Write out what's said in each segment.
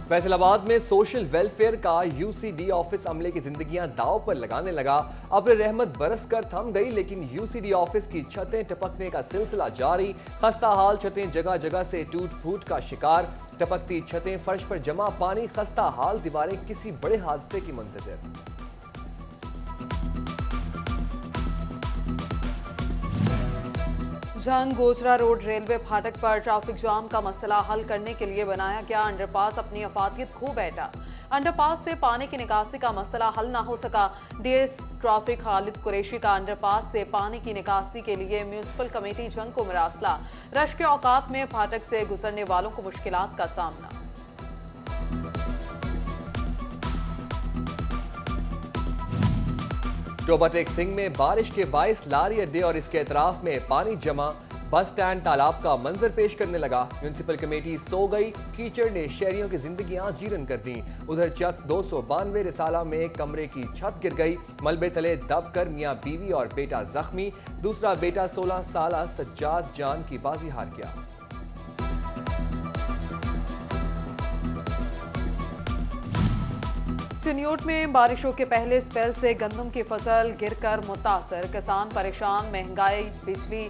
فیصل آباد میں social welfare کا UCD آفس عملے کی زندگیاں داؤ پر لگانے لگا۔ ابر رحمت برس کر تھم گئی لیکن UCD آفس کی چھتیں ٹپکنے کا سلسلہ جاری۔ خستہ حال چھتیں جگہ جگہ سے ٹوٹ پھوٹ کا شکار۔ ٹپکتی چھتیں، فرش پر جمع پانی، خستہ حال دیواریں کسی بڑے حادثے کی منتظر۔ جنگ گوجرا روڈ ریلوے پھاٹک پر ٹریفک جام کا مسئلہ حل کرنے کے لیے بنایا گیا انڈر پاس اپنی افادیت کھو بیٹھا۔ انڈر پاس سے پانی کی نکاسی کا مسئلہ حل نہ ہو سکا۔ ڈی ایس ٹریفک خالد قریشی کا انڈر پاس سے پانی کی نکاسی کے لیے میونسپل کمیٹی جنگ کو مراسلہ۔ رش کے اوقات میں پھاٹک سے گزرنے والوں کو مشکلات کا سامنا۔ ٹوبہ ٹیک سنگھ میں بارش کے باعث لاری اڈے اور اس کے اطراف میں پانی جمع، بس سٹینڈ تالاب کا منظر پیش کرنے لگا۔ میونسپل کمیٹی سو گئی، کیچڑ نے شہریوں کی زندگیاں جیرن کر دیں۔ ادھر چک 292 رسالہ میں ایک کمرے کی چھت گر گئی، ملبے تلے دب کر میاں بیوی اور بیٹا زخمی، دوسرا بیٹا 16 سالہ سجاد جان کی بازی ہار گیا۔ چنیوٹ میں بارشوں کے پہلے سپیل سے گندم کی فصل گر کر متاثر، کسان پریشان۔ مہنگائی، بجلی،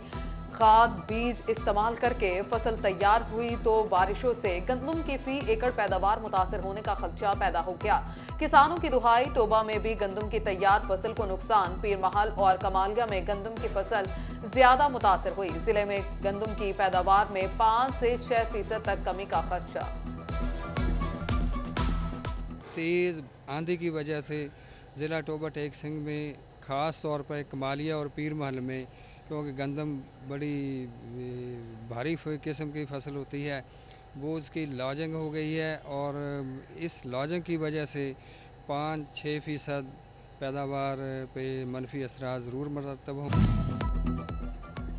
کھاد، بیج استعمال کر کے فصل تیار ہوئی تو بارشوں سے گندم کی فی ایکڑ پیداوار متاثر ہونے کا خدشہ پیدا ہو گیا۔ کسانوں کی دہائی، ٹوبہ میں بھی گندم کی تیار فصل کو نقصان، پیر محل اور کمالیہ میں گندم کی فصل زیادہ متاثر ہوئی۔ ضلع میں گندم کی پیداوار میں 5 سے 6% تک کمی کا خدشہ۔ تیز آندھی کی وجہ سے ضلع ٹوبہ ٹیک سنگھ میں خاص طور پر کمالیہ اور پیر محل میں، کیونکہ گندم بڑی بھاری قسم کی فصل ہوتی ہے، وہ اس کی لاجنگ ہو گئی ہے اور اس لاجنگ کی وجہ سے 5-6% پیداوار پہ منفی اثرات ضرور مرتب ہوں۔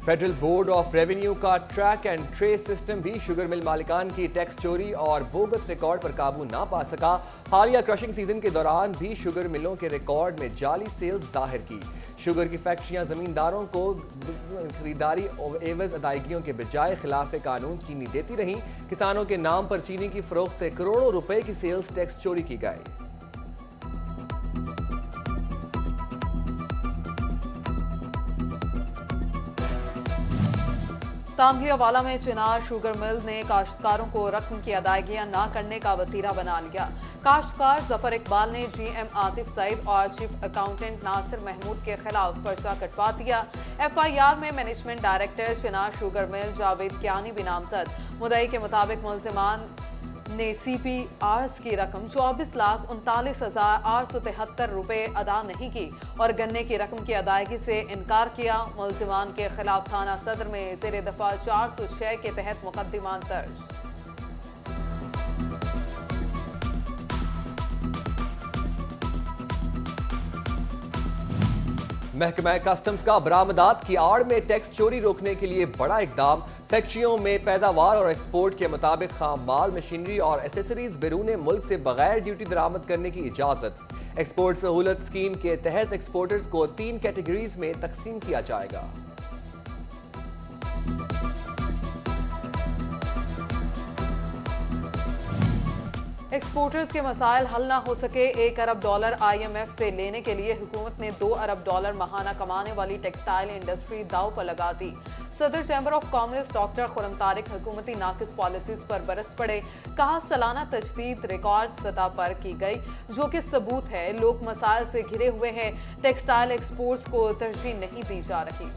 فیڈرل بورڈ آف ریونیو کا ٹریک اینڈ ٹریس سسٹم بھی شوگر مل مالکان کی ٹیکس چوری اور بوگس ریکارڈ پر قابو نہ پا سکا۔ حالیہ کرشنگ سیزن کے دوران بھی شوگر ملوں کے ریکارڈ میں جعلی سیلز ظاہر کی۔ شوگر کی فیکٹریاں زمینداروں کو خریداری ایوز ادائیگیوں کے بجائے خلاف قانون چینی دیتی رہیں۔ کسانوں کے نام پر چینی کی فروخت سے کروڑوں روپے کی سیلز ٹیکس چوری کی گئی۔ تانگلیہ والا میں چنار شوگر مل نے کاشتکاروں کو رقم کی ادائیگیاں نہ کرنے کا وتیرہ بنا لیا۔ کاشتکار ظفر اقبال نے جی ایم عاطف سعید اور چیف اکاؤنٹنٹ ناصر محمود کے خلاف پرچہ کٹوا دیا۔ FIR میں مینجمنٹ ڈائریکٹر چنار شوگر مل جاوید کیانی بھی نامزد۔ مدعی کے مطابق ملزمان نے CPRs کی رقم 24,39,873 روپے ادا نہیں کی اور گنے کی رقم کی ادائیگی سے انکار کیا۔ ملزمان کے خلاف تھانہ صدر میں زیر دفعہ 406 کے تحت مقدمہ درج۔ محکمہ کسٹمز کا برآمدات کی آڑ میں ٹیکس چوری روکنے کے لیے بڑا اقدام۔ فیکٹریوں میں پیداوار اور ایکسپورٹ کے مطابق خام مال، مشینری اور ایسیسریز بیرون ملک سے بغیر ڈیوٹی درآمد کرنے کی اجازت۔ ایکسپورٹ سہولت اسکیم کے تحت ایکسپورٹرز کو 3 کیٹیگریز میں تقسیم کیا جائے گا۔ ایکسپورٹرز کے مسائل حل نہ ہو سکے، $1 ارب IMF سے لینے کے لیے حکومت نے $2 ارب ماہانہ کمانے والی ٹیکسٹائل انڈسٹری داؤ پر لگا دی۔ صدر چیمبر آف کامرس ڈاکٹر خرم طارق حکومتی ناقص پالیسیز پر برس پڑے، کہا سالانہ تجدید ریکارڈ سطح پر کی گئی، جو کہ ثبوت ہے لوگ مسائل سے گھرے ہوئے ہیں، ٹیکسٹائل ایکسپورٹس کو ترجیح نہیں دی جا رہی۔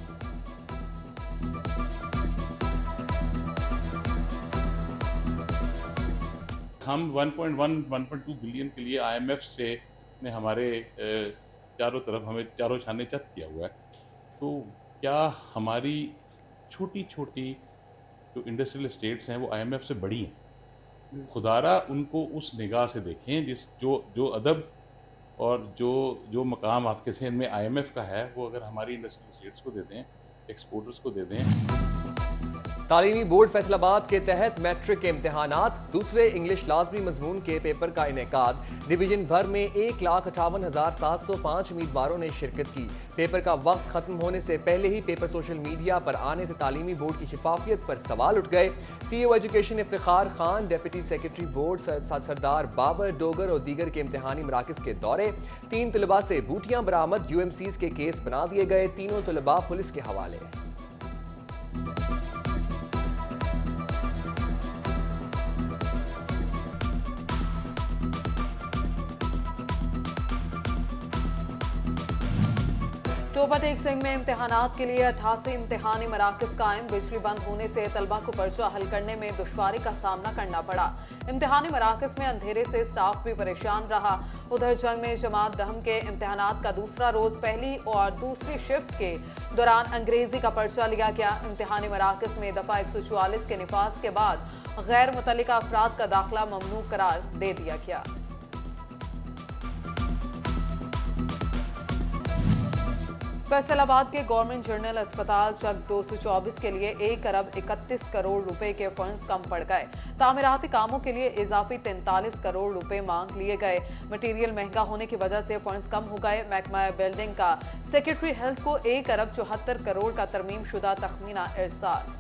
ہم 1.2 بلین کے لیے IMF سے نے ہمارے چاروں طرف ہمیں چاروں چھانے چت کیا ہوا ہے، تو کیا ہماری چھوٹی چھوٹی جو انڈسٹریل اسٹیٹس ہیں وہ IMF سے بڑی ہیں؟ خدارہ ان کو اس نگاہ سے دیکھیں جو ادب اور جو مقام آپ کے ذہن میں IMF کا ہے، وہ اگر ہماری انڈسٹریل اسٹیٹس کو دے دیں، ایکسپورٹرز کو دے دیں۔ تعلیمی بورڈ فیصل آباد کے تحت میٹرک کے امتحانات دوسرے انگلش لازمی مضمون کے پیپر کا انعقاد۔ ڈویژن بھر میں 1,58,705 امیدواروں نے شرکت کی۔ پیپر کا وقت ختم ہونے سے پہلے ہی پیپر سوشل میڈیا پر آنے سے تعلیمی بورڈ کی شفافیت پر سوال اٹھ گئے۔ CEO education Iftikhar Khan, deputy secretary board Sardar Babar Dogar اور دیگر کے امتحانی مراکز کے دورے۔ 3 طلباء سے بوٹیاں برآمد، یو ایم سیز کے کیس بنا دیے گئے، تینوں طلباء پولیس کے حوالے۔ ٹوبہ ٹیک سنگھ میں امتحانات کے لیے 88 امتحانی مراکز قائم۔ بجلی بند ہونے سے طلبہ کو پرچہ حل کرنے میں دشواری کا سامنا کرنا پڑا۔ امتحانی مراکز میں اندھیرے سے اسٹاف بھی پریشان رہا۔ ادھر جنگ میں جماعت دہم کے امتحانات کا دوسرا روز پہلی اور دوسری شفٹ کے دوران انگریزی کا پرچہ لیا گیا۔ امتحانی مراکز میں دفعہ 144 کے نفاذ کے بعد غیر متعلقہ افراد کا داخلہ ممنوع قرار دے دیا گیا۔ فیصل آباد کے گورنمنٹ جنرل اسپتال چک 224 کے لیے 1 ارب 31 کروڑ روپے کے فنڈز کم پڑ گئے۔ تعمیراتی کاموں کے لیے اضافی 43 کروڑ روپے مانگ لیے گئے۔ مٹیریل مہنگا ہونے کی وجہ سے فنڈز کم ہو گئے۔ محکمہ بلڈنگ کا سیکرٹری ہیلتھ کو 1 ارب 74 کروڑ کا ترمیم شدہ تخمینہ ارسال۔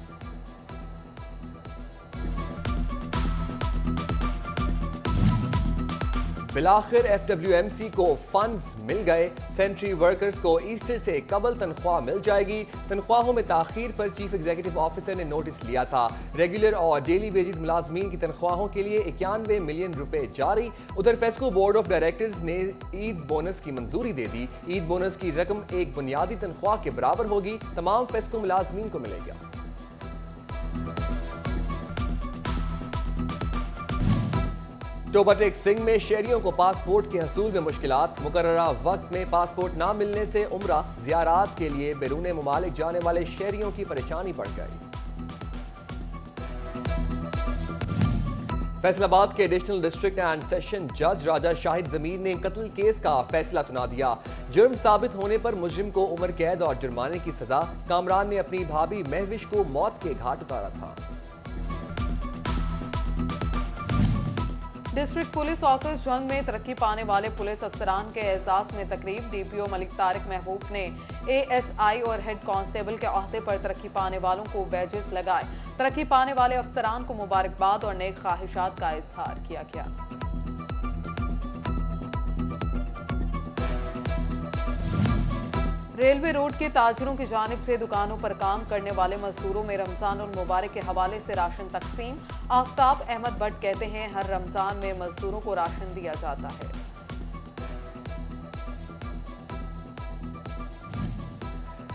بالآخر ایف ڈبلیو ایم سی کو فنڈز مل گئے۔ سینٹری ورکرز کو ایسٹر سے قبل تنخواہ مل جائے گی۔ تنخواہوں میں تاخیر پر چیف ایگزیکٹو آفیسر نے نوٹس لیا تھا۔ ریگولر اور ڈیلی ویجز ملازمین کی تنخواہوں کے لیے 91 ملین روپے جاری۔ ادھر فیسکو بورڈ آف ڈائریکٹرز نے عید بونس کی منظوری دے دی۔ عید بونس کی رقم ایک بنیادی تنخواہ کے برابر ہوگی۔ تمام فیسکو ملازمین کو ملے گا۔ ٹوبہ ٹیک سنگھ میں شہریوں کو پاسپورٹ کے حصول میں مشکلات۔ مقررہ وقت میں پاسپورٹ نہ ملنے سے عمرہ زیارات کے لیے بیرون ممالک جانے والے شہریوں کی پریشانی بڑھ گئی۔ فیصل آباد کے ایڈیشنل ڈسٹرکٹ اینڈ سیشن جج راجہ شاہد ضمیر نے قتل کیس کا فیصلہ سنا دیا۔ جرم ثابت ہونے پر مجرم کو عمر قید اور جرمانے کی سزا۔ کامران نے اپنی بھابھی مہوش کو موت کے گھاٹ اتارا تھا۔ ڈسٹرکٹ پولیس آفس جنگ میں ترقی پانے والے پولیس افسران کے اعزاز میں تقریب۔ ڈی پی او ملک طارق محبوب نے اے ایس آئی اور ہیڈ کانسٹیبل کے عہدے پر ترقی پانے والوں کو بیجز لگائے۔ ترقی پانے والے افسران کو مبارکباد اور نیک خواہشات کا اظہار کیا گیا۔ ریلوے روڈ کے تاجروں کی جانب سے دکانوں پر کام کرنے والے مزدوروں میں رمضان المبارک کے حوالے سے راشن تقسیم۔ آفتاب احمد بٹ کہتے ہیں ہر رمضان میں مزدوروں کو راشن دیا جاتا ہے۔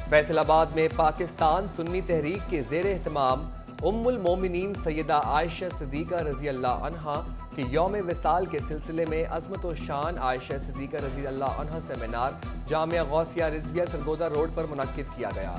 فیصل آباد میں پاکستان سنی تحریک کے زیر اہتمام ام المومنین سیدہ عائشہ صدیقہ رضی اللہ عنہا کہ یوم وصال کے سلسلے میں عظمت و شان عائشہ صدیقہ رضی اللہ عنہا سیمینار جامعہ غوثیہ رضویہ سرگودا روڈ پر منعقد کیا گیا۔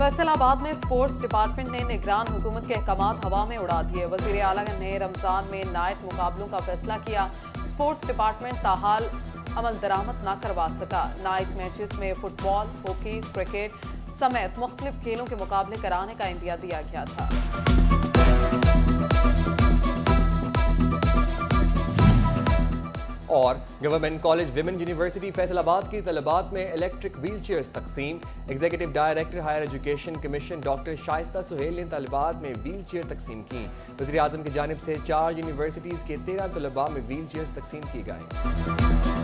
فیصل آباد میں اسپورٹس ڈپارٹمنٹ نے نگران حکومت کے احکامات ہوا میں اڑا دیے۔ وزیر اعلیٰ نے رمضان میں نائٹ مقابلوں کا فیصلہ کیا۔ اسپورٹس ڈپارٹمنٹ تاحال عمل درآمد نہ کروا سکا۔ نائٹ میچز میں فٹ بال، ہاکی، کرکٹ سمیت مختلف کھیلوں کے مقابلے کرانے کا عندیہ دیا گیا تھا۔ اور government college women university Faisalabad کی طلبات میں الیکٹرک ویل چیئرز تقسیم۔ Executive director higher education commission doctor Shaista Sohail نے طالبات میں ویل چیئر تقسیم کی۔ وزیر اعظم کی جانب سے 4 یونیورسٹیز کے 13 طلباء میں ویل چیئرز تقسیم کی گئیں۔